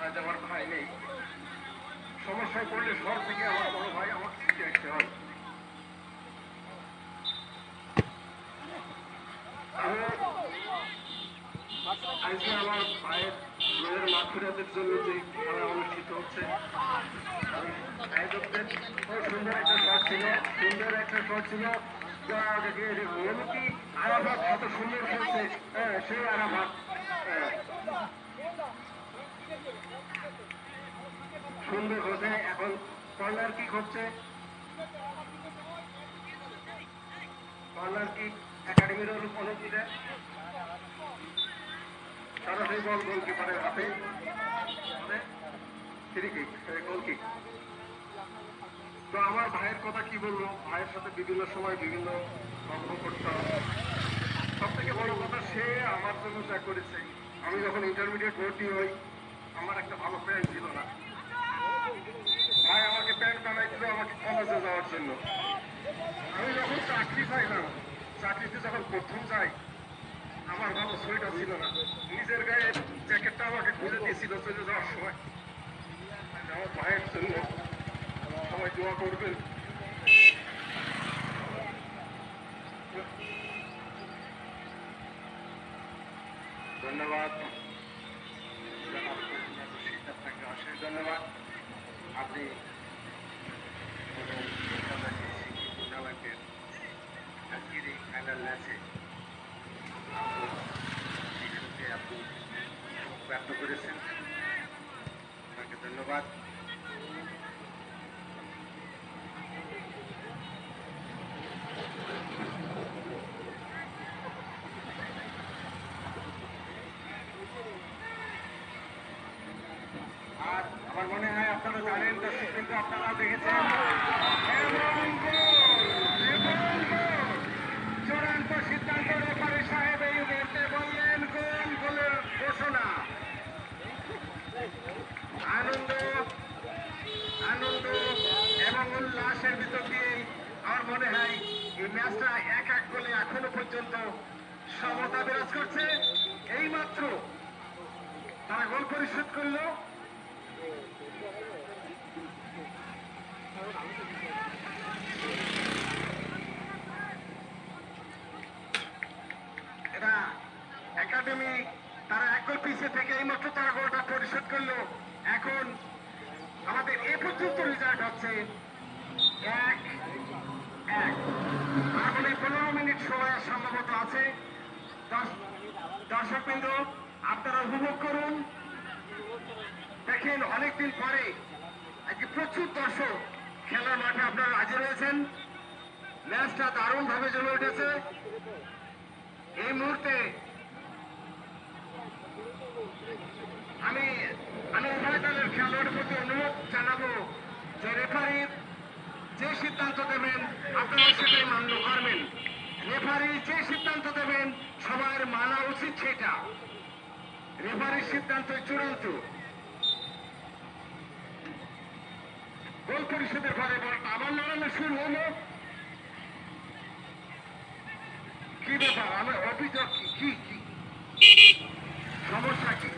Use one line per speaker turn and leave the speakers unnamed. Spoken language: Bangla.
আজ আমার ভাই নেই, সমস্যায় পড়লে শহর থেকে আমার বড় ভাই আমাকে ছুটে আসতে হয়। আজকে আমার ভাইয়ের মেয়ের মাথুরাদের জন্য যে খেলা অনুষ্ঠিত হচ্ছে, আয়োজকদের সুন্দর একটা শট ছিল, সুন্দর একটা শট ছিল। আরাফাত এত সুন্দর খেলছে, সেই আরাফাত সুন্দর হচ্ছে। এখন কর্নার কিক হচ্ছে, কর্নার কিক একাডেমির অনুমতিতে সরাসরি বল গোলকিপারের হাতে, ফ্রি কিক, গোল কিক। তো আমার ভাইয়ের কথা কি বলবো, ভাইয়ের সাথে বিভিন্ন সময় বিভিন্ন গল্প করতাম। সব থেকে বড় কথা, সে আমার জন্য যা করেছে। আমি যখন ইন্টারমিডিয়েট ভর্তি হই, আমার একটা ভালো প্যান্ট ছিল না, ভাই আমাকে প্যান্ট বানাই দিল আমাকে কলেজে যাওয়ার জন্য। আমি যখন চাকরি পাইলাম, চাকরিতে যখন প্রথম যাই, আমার ভালো সোয়েটার ছিল না, নিজের গায়ে জ্যাকেটটা আমাকে খুঁজে দিয়েছিল চলে যাওয়ার সময়। আমার ভাইয়ের জন্য সবাই দোয়া করবেন। ধন্যবাদ, আপনাকে অশেষ ধন্যবাদ। আপনি আজকের এই ফাইনাল ম্যাচে আপনি ব্যক্ত করেছেন, আপনাকে ধন্যবাদ। আর আমার মনে হয় আপনারা জানেন, দর্শক কিন্তু আপনারা দেখেছেন চূড়ান্ত সিদ্ধান্ত রেফারি সাহেব এই মুহূর্তে বললেন গোল, গোলের ঘোষণা। আনন্দ আনন্দ এবং উল্লাসের ভিতর দিয়ে আমার মনে হয় এই ম্যাচটা 1-1 গোলে এখনো পর্যন্ত সমতা বিরাজ করছে। এই মাত্র তারা গোল পরিশোধ করলো। এটা একাডেমি, তারা 1 গোল পিছিয়ে থেকে এইমাত্র তারা গোলটা পরিশোধ করলো। এখন আমাদের এ পর্যন্ত রেজাল্ট হচ্ছে 1-1। আগামী 15 মিনিট সময় সম্ভবত আছে। দর্শকবৃন্দ, আপনারা উপভোগ করুন, দেখেন অনেকদিন পরে আজকে প্রচুর দর্শক খেলার মাঠে আপনারা রাজি রয়েছেন। ম্যাচটা দারুণ ভাবে জমে উঠেছে। এই মুহূর্তে আমি উভয় দলের খেলোয়াড়ের প্রতি অনুরোধ জানাবো যে রেফারির যে সিদ্ধান্ত দেবেন আপনারা সেটাই মান্য করবেন। রেফারি যে সিদ্ধান্ত দেবেন সবার মানা উচিত, সেটা রেফারির সিদ্ধান্ত চূড়ান্ত। গোল পরিশোধের পরে বলটা আবার লড়ানো শুরু হলো। কি ব্যাপার, আমার অভিযোগ কি, সমস্যা কি?